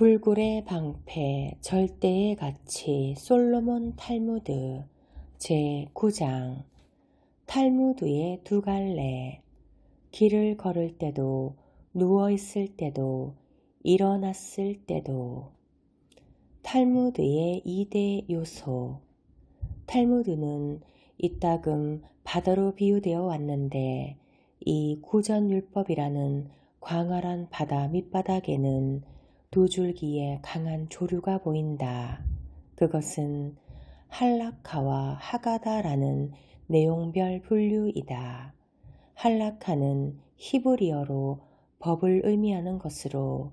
불굴의 방패, 절대의 가치, 솔로몬 탈무드 제9장. 탈무드의 두 갈래. 길을 걸을 때도, 누워있을 때도, 일어났을 때도. 탈무드의 2대 요소. 탈무드는 이따금 바다로 비유되어 왔는데, 이 구전율법이라는 광활한 바다 밑바닥에는 두 줄기의 강한 조류가 보인다. 그것은 할라카와 하가다라는 내용별 분류이다. 할라카는 히브리어로 법을 의미하는 것으로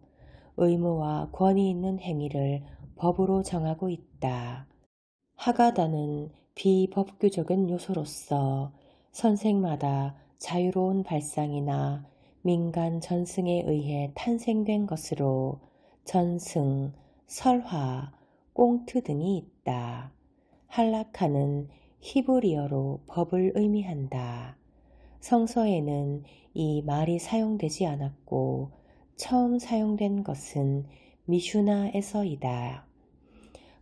의무와 권위 있는 행위를 법으로 정하고 있다. 하가다는 비법규적인 요소로서 선생마다 자유로운 발상이나 민간 전승에 의해 탄생된 것으로 전승, 설화, 꽁트 등이 있다. 할라카는 히브리어로 법을 의미한다. 성서에는 이 말이 사용되지 않았고 처음 사용된 것은 미슈나에서이다.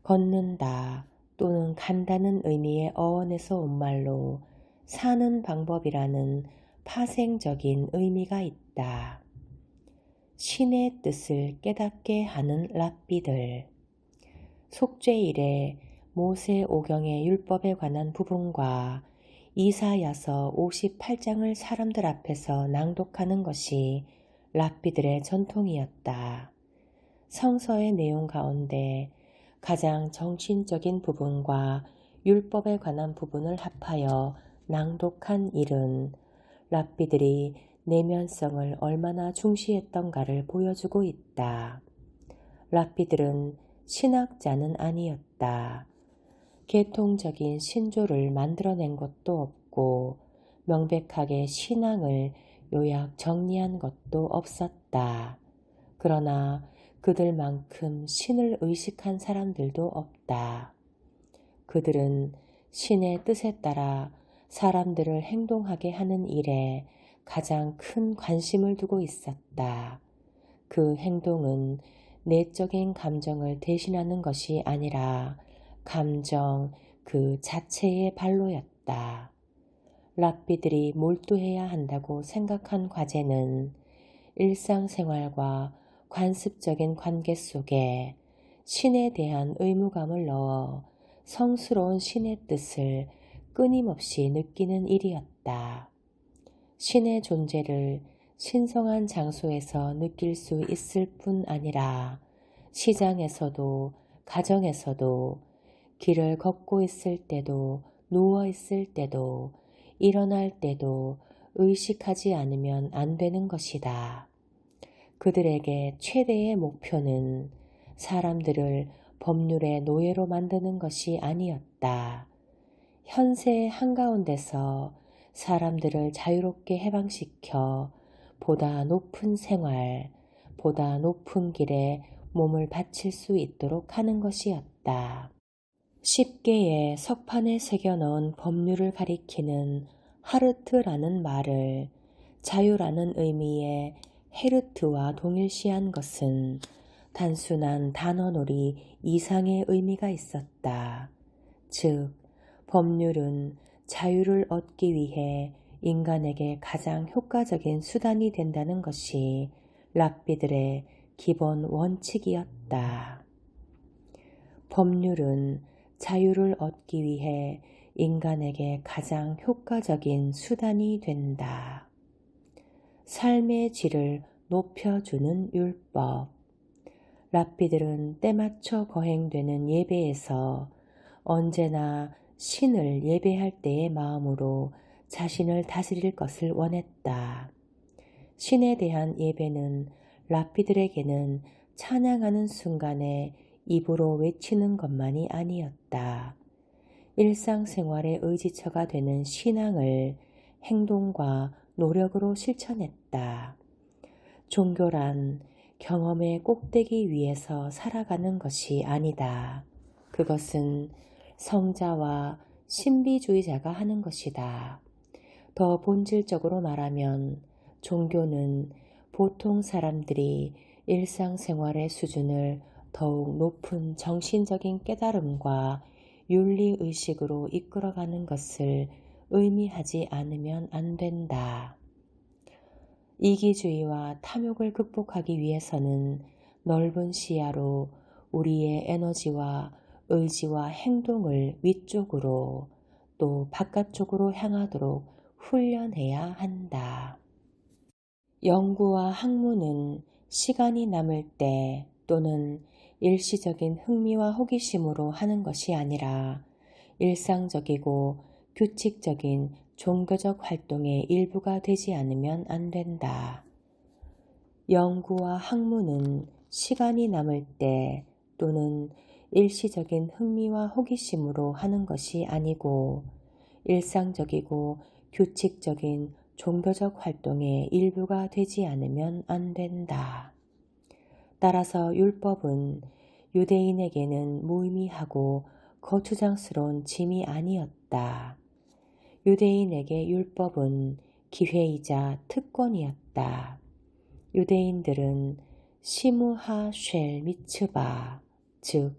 걷는다 또는 간다는 의미의 어원에서 온 말로 사는 방법이라는 파생적인 의미가 있다. 신의 뜻을 깨닫게 하는 랍비들. 속죄일에 모세 오경의 율법에 관한 부분과 이사야서 58장을 사람들 앞에서 낭독하는 것이 랍비들의 전통이었다. 성서의 내용 가운데 가장 정신적인 부분과 율법에 관한 부분을 합하여 낭독한 일은 랍비들이 내면성을 얼마나 중시했던가를 보여주고 있다. 랍비들은 신학자는 아니었다. 계통적인 신조를 만들어낸 것도 없고 명백하게 신앙을 요약 정리한 것도 없었다. 그러나 그들만큼 신을 의식한 사람들도 없다. 그들은 신의 뜻에 따라 사람들을 행동하게 하는 일에 가장 큰 관심을 두고 있었다. 그 행동은 내적인 감정을 대신하는 것이 아니라 감정 그 자체의 발로였다. 랍비들이 몰두해야 한다고 생각한 과제는 일상생활과 관습적인 관계 속에 신에 대한 의무감을 넣어 성스러운 신의 뜻을 끊임없이 느끼는 일이었다. 신의 존재를 신성한 장소에서 느낄 수 있을 뿐 아니라 시장에서도 가정에서도 길을 걷고 있을 때도 누워 있을 때도 일어날 때도 의식하지 않으면 안 되는 것이다. 그들에게 최대의 목표는 사람들을 법률의 노예로 만드는 것이 아니었다. 현세 한가운데서 사람들을 자유롭게 해방시켜 보다 높은 생활, 보다 높은 길에 몸을 바칠 수 있도록 하는 것이었다. 10개의 석판에 새겨넣은 법률을 가리키는 하르트라는 말을 자유라는 의미의 헤르트와 동일시한 것은 단순한 단어놀이 이상의 의미가 있었다. 즉, 법률은 자유를 얻기 위해 인간에게 가장 효과적인 수단이 된다는 것이 랍비들의 기본 원칙이었다. 법률은 자유를 얻기 위해 인간에게 가장 효과적인 수단이 된다. 삶의 질을 높여주는 율법. 랍비들은 때맞춰 거행되는 예배에서 언제나 신을 예배할 때의 마음으로 자신을 다스릴 것을 원했다. 신에 대한 예배는 랍비들에게는 찬양하는 순간에 입으로 외치는 것만이 아니었다. 일상생활의 의지처가 되는 신앙을 행동과 노력으로 실천했다. 종교란 경험의 꼭대기 위에서 살아가는 것이 아니다. 그것은 성자와 신비주의자가 하는 것이다. 더 본질적으로 말하면 종교는 보통 사람들이 일상생활의 수준을 더욱 높은 정신적인 깨달음과 윤리의식으로 이끌어가는 것을 의미하지 않으면 안 된다. 이기주의와 탐욕을 극복하기 위해서는 넓은 시야로 우리의 에너지와 의지와 행동을 위쪽으로 또 바깥쪽으로 향하도록 훈련해야 한다. 연구와 학문은 시간이 남을 때 또는 일시적인 흥미와 호기심으로 하는 것이 아니라 일상적이고 규칙적인 종교적 활동의 일부가 되지 않으면 안 된다. 연구와 학문은 시간이 남을 때 또는 일시적인 흥미와 호기심으로 하는 것이 아니고 일상적이고 규칙적인 종교적 활동의 일부가 되지 않으면 안 된다. 따라서 율법은 유대인에게는 무의미하고 거추장스러운 짐이 아니었다. 유대인에게 율법은 기회이자 특권이었다. 유대인들은 시무하 쉘 미츠바, 즉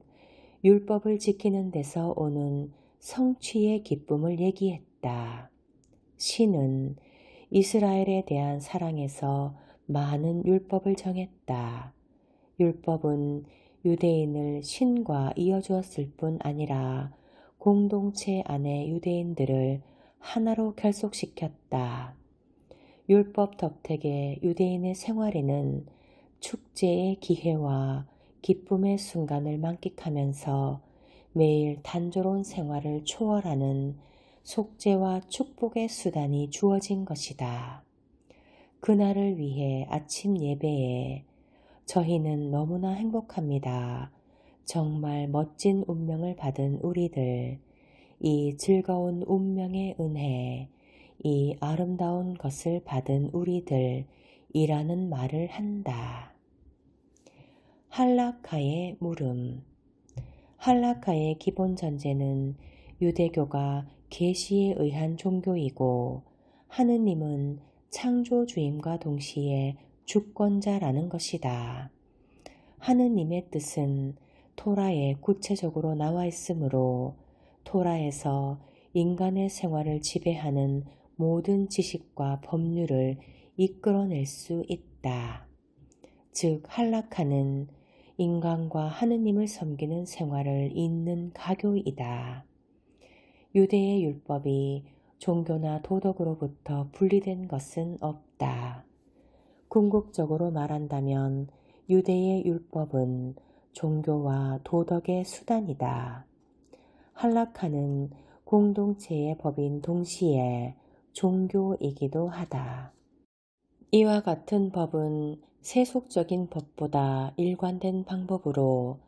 율법을 지키는 데서 오는 성취의 기쁨을 얘기했다. 신은 이스라엘에 대한 사랑에서 많은 율법을 정했다. 율법은 유대인을 신과 이어주었을 뿐 아니라 공동체 안의 유대인들을 하나로 결속시켰다. 율법 덕택에 유대인의 생활에는 축제의 기회와 기쁨의 순간을 만끽하면서 매일 단조로운 생활을 초월하는 속죄와 축복의 수단이 주어진 것이다. 그날을 위해 아침 예배에 저희는 너무나 행복합니다. 정말 멋진 운명을 받은 우리들, 이 즐거운 운명의 은혜, 이 아름다운 것을 받은 우리들이라는 말을 한다. 할라카의 물음. 할라카의 기본 전제는 유대교가 계시에 의한 종교이고 하느님은 창조주임과 동시에 주권자라는 것이다. 하느님의 뜻은 토라에 구체적으로 나와 있으므로 토라에서 인간의 생활을 지배하는 모든 지식과 법률을 이끌어낼 수 있다. 즉 할라카는 인간과 하느님을 섬기는 생활을 잇는 가교이다. 유대의 율법이 종교나 도덕으로부터 분리된 것은 없다. 궁극적으로 말한다면 유대의 율법은 종교와 도덕의 수단이다. 할라카는 공동체의 법인 동시에 종교이기도 하다. 이와 같은 법은 세속적인 법보다 일관된 방법으로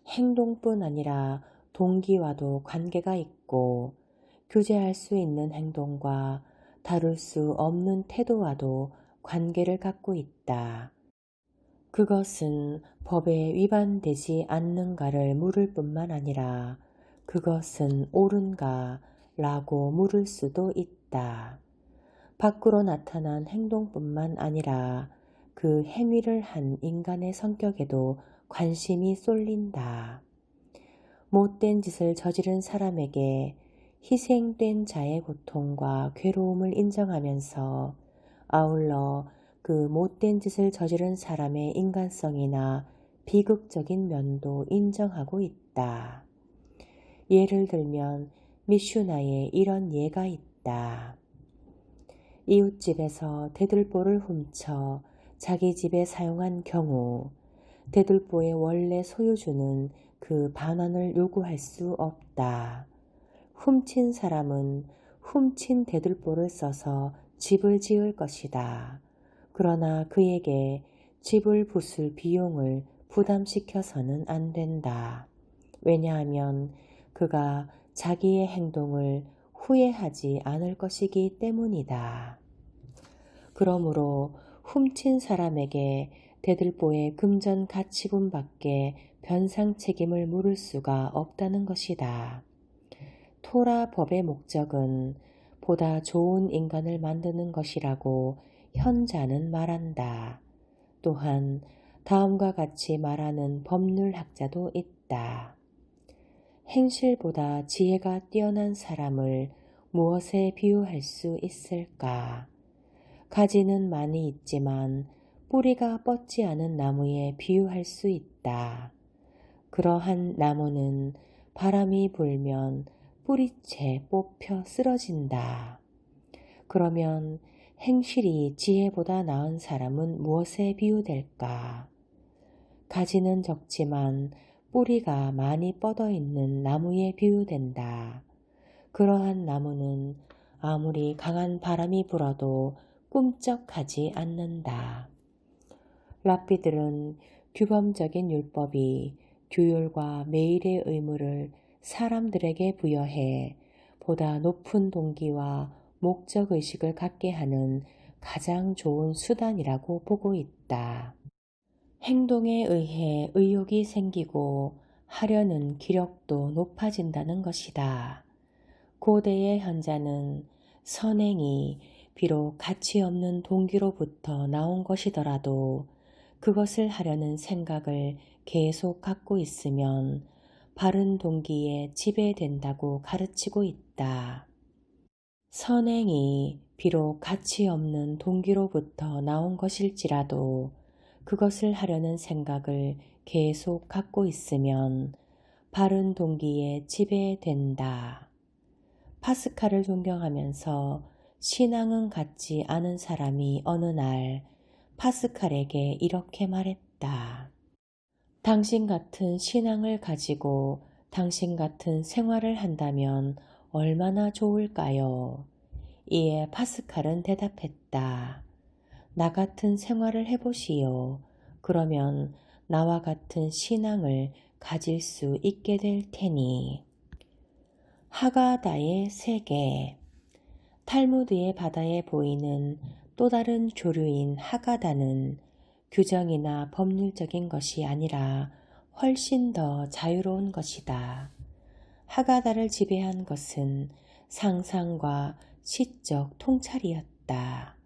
행동뿐 아니라 동기와도 관계가 있고 규제할 수 있는 행동과 다룰 수 없는 태도와도 관계를 갖고 있다. 그것은 법에 위반되지 않는가를 물을 뿐만 아니라 그것은 옳은가 라고 물을 수도 있다. 밖으로 나타난 행동뿐만 아니라 그 행위를 한 인간의 성격에도 관심이 쏠린다. 못된 짓을 저지른 사람에게 희생된 자의 고통과 괴로움을 인정하면서 아울러 그 못된 짓을 저지른 사람의 인간성이나 비극적인 면도 인정하고 있다. 예를 들면 미슈나에 이런 예가 있다. 이웃집에서 대들보를 훔쳐 자기 집에 사용한 경우 대들보의 원래 소유주는 그 반환을 요구할 수 없다. 훔친 사람은 훔친 대들보를 써서 집을 지을 것이다. 그러나 그에게 집을 부술 비용을 부담시켜서는 안 된다. 왜냐하면 그가 자기의 행동을 후회하지 않을 것이기 때문이다. 그러므로 훔친 사람에게 대들보의 금전 가치분 밖에 변상 책임을 물을 수가 없다는 것이다. 토라 법의 목적은 보다 좋은 인간을 만드는 것이라고 현자는 말한다. 또한 다음과 같이 말하는 법률학자도 있다. 행실보다 지혜가 뛰어난 사람을 무엇에 비유할 수 있을까? 가지는 많이 있지만 뿌리가 뻗지 않은 나무에 비유할 수 있다. 그러한 나무는 바람이 불면 뿌리채 뽑혀 쓰러진다. 그러면 행실이 지혜보다 나은 사람은 무엇에 비유될까? 가지는 적지만 뿌리가 많이 뻗어 있는 나무에 비유된다. 그러한 나무는 아무리 강한 바람이 불어도 꿈쩍하지 않는다. 랍비들은 규범적인 율법이 규율과 매일의 의무를 사람들에게 부여해 보다 높은 동기와 목적의식을 갖게 하는 가장 좋은 수단이라고 보고 있다. 행동에 의해 의욕이 생기고 하려는 기력도 높아진다는 것이다. 고대의 현자는 선행이 비록 가치 없는 동기로부터 나온 것이더라도 그것을 하려는 생각을 계속 갖고 있으면 바른 동기에 지배된다고 가르치고 있다. 선행이 비록 가치 없는 동기로부터 나온 것일지라도 그것을 하려는 생각을 계속 갖고 있으면 바른 동기에 지배된다. 파스칼을 존경하면서 신앙은 갖지 않은 사람이 어느 날 파스칼에게 이렇게 말했다. 당신 같은 신앙을 가지고 당신 같은 생활을 한다면 얼마나 좋을까요? 이에 파스칼은 대답했다. 나 같은 생활을 해보시오. 그러면 나와 같은 신앙을 가질 수 있게 될 테니. 하가다의 세계. 탈무드의 바다에 보이는 또 다른 조류인 하가다는 규정이나 법률적인 것이 아니라 훨씬 더 자유로운 것이다. 하가다를 지배한 것은 상상과 시적 통찰이었다.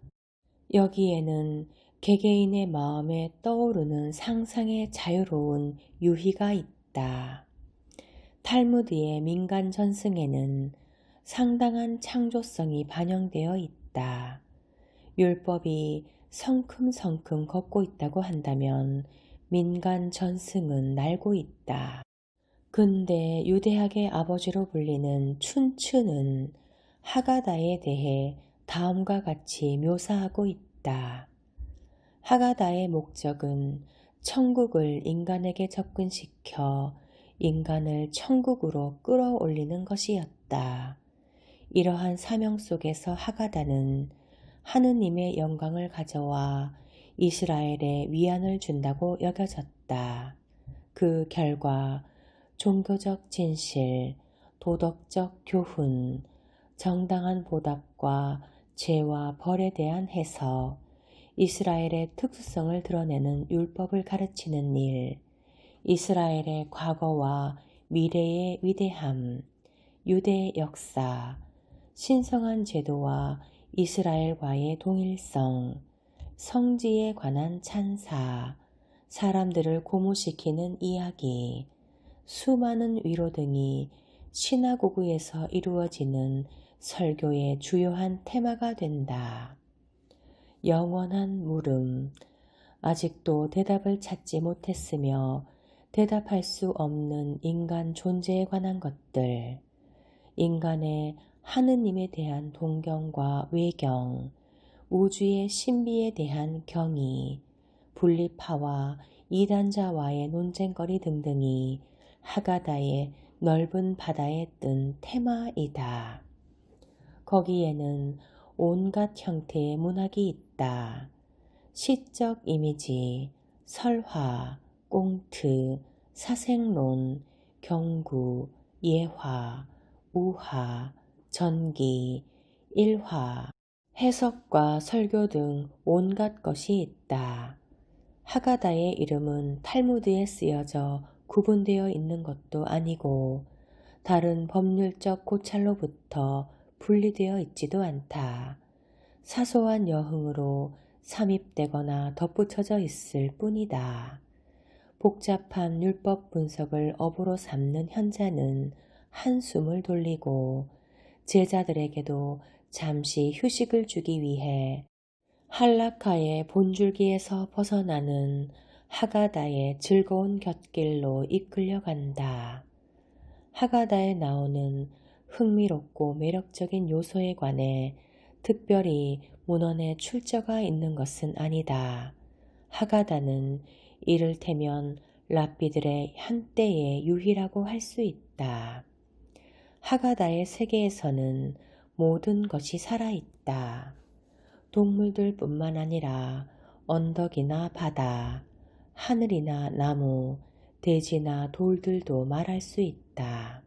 여기에는 개개인의 마음에 떠오르는 상상의 자유로운 유희가 있다. 탈무드의 민간 전승에는 상당한 창조성이 반영되어 있다. 율법이 성큼성큼 걷고 있다고 한다면 민간 전승은 날고 있다. 근대 유대학의 아버지로 불리는 춘추는 하가다에 대해 다음과 같이 묘사하고 있다. 하가다의 목적은 천국을 인간에게 접근시켜 인간을 천국으로 끌어올리는 것이었다. 이러한 사명 속에서 하가다는 하느님의 영광을 가져와 이스라엘에 위안을 준다고 여겨졌다. 그 결과 종교적 진실, 도덕적 교훈, 정당한 보답과 죄와 벌에 대한 해석, 이스라엘의 특수성을 드러내는 율법을 가르치는 일, 이스라엘의 과거와 미래의 위대함, 유대 역사, 신성한 제도와 이스라엘과의 동일성, 성지에 관한 찬사, 사람들을 고무시키는 이야기, 수많은 위로 등이 시나고그에서 이루어지는 설교의 주요한 테마가 된다. 영원한 물음, 아직도 대답을 찾지 못했으며 대답할 수 없는 인간 존재에 관한 것들, 인간의 하느님에 대한 동경과 외경, 우주의 신비에 대한 경의, 분리파와 이단자와의 논쟁거리 등등이 하가다의 넓은 바다에 뜬 테마이다. 거기에는 온갖 형태의 문학이 있다. 시적 이미지, 설화, 꽁트, 사생론, 경구, 예화, 우화, 전기, 일화, 해석과 설교 등 온갖 것이 있다. 하가다의 이름은 탈무드에 쓰여져 구분되어 있는 것도 아니고 다른 법률적 고찰로부터 분리되어 있지도 않다. 사소한 여흥으로 삽입되거나 덧붙여져 있을 뿐이다. 복잡한 율법 분석을 업으로 삼는 현자는 한숨을 돌리고 제자들에게도 잠시 휴식을 주기 위해 한라카의 본줄기에서 벗어나는 하가다의 즐거운 곁길로 이끌려간다. 하가다에 나오는 흥미롭고 매력적인 요소에 관해 특별히 문헌에 출처가 있는 것은 아니다. 하가다는 이를테면 랍비들의 한때의 유희라고 할 수 있다. 하가다의 세계에서는 모든 것이 살아있다. 동물들뿐만 아니라 언덕이나 바다, 하늘이나 나무, 대지나 돌들도 말할 수 있다.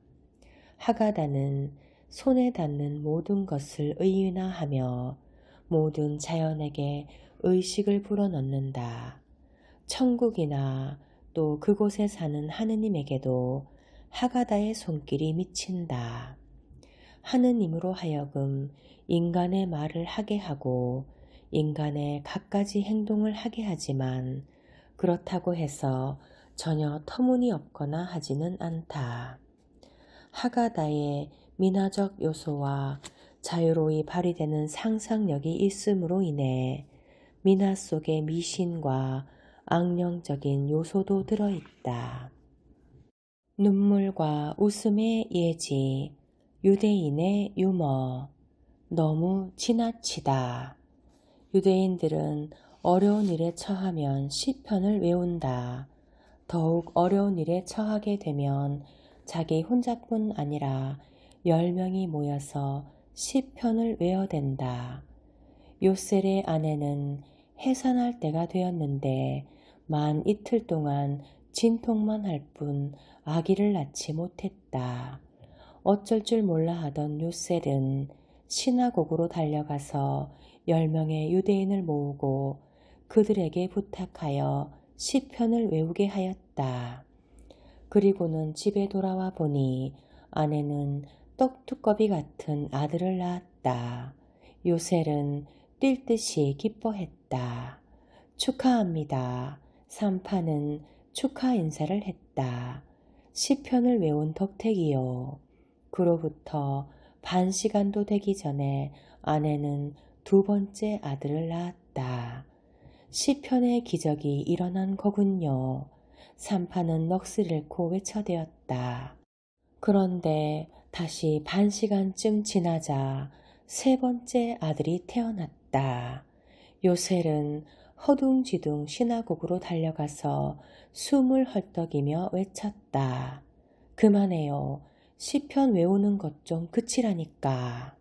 하가다는 손에 닿는 모든 것을 의인화하며 모든 자연에게 의식을 불어넣는다. 천국이나 또 그곳에 사는 하느님에게도 하가다의 손길이 미친다. 하느님으로 하여금 인간의 말을 하게 하고 인간의 갖가지 행동을 하게 하지만 그렇다고 해서 전혀 터무니없거나 하지는 않다. 하가다의 민화적 요소와 자유로이 발휘되는 상상력이 있음으로 인해 민화 속의 미신과 악령적인 요소도 들어있다. 눈물과 웃음의 예지, 유대인의 유머, 너무 지나치다. 유대인들은 어려운 일에 처하면 시편을 외운다. 더욱 어려운 일에 처하게 되면 자기 혼자뿐 아니라 10명이 모여서 시편을 외어댄다. 요셀의 아내는 해산할 때가 되었는데 만 이틀 동안 진통만 할 뿐 아기를 낳지 못했다. 어쩔 줄 몰라 하던 요셀은 시나고그로 달려가서 10명의 유대인을 모으고 그들에게 부탁하여 시편을 외우게 하였다. 그리고는 집에 돌아와 보니 아내는 떡두꺼비 같은 아들을 낳았다. 요셀은 뛸 듯이 기뻐했다. 축하합니다. 산파는 축하 인사를 했다. 시편을 외운 덕택이요. 그로부터 반 시간도 되기 전에 아내는 두 번째 아들을 낳았다. 시편의 기적이 일어난 거군요. 산파는 넋을 잃고 외쳐대었다. 그런데 다시 반 시간쯤 지나자 세 번째 아들이 태어났다. 요셀은 허둥지둥 시나고그로 달려가서 숨을 헐떡이며 외쳤다. 그만해요. 시편 외우는 것 좀 그치라니까.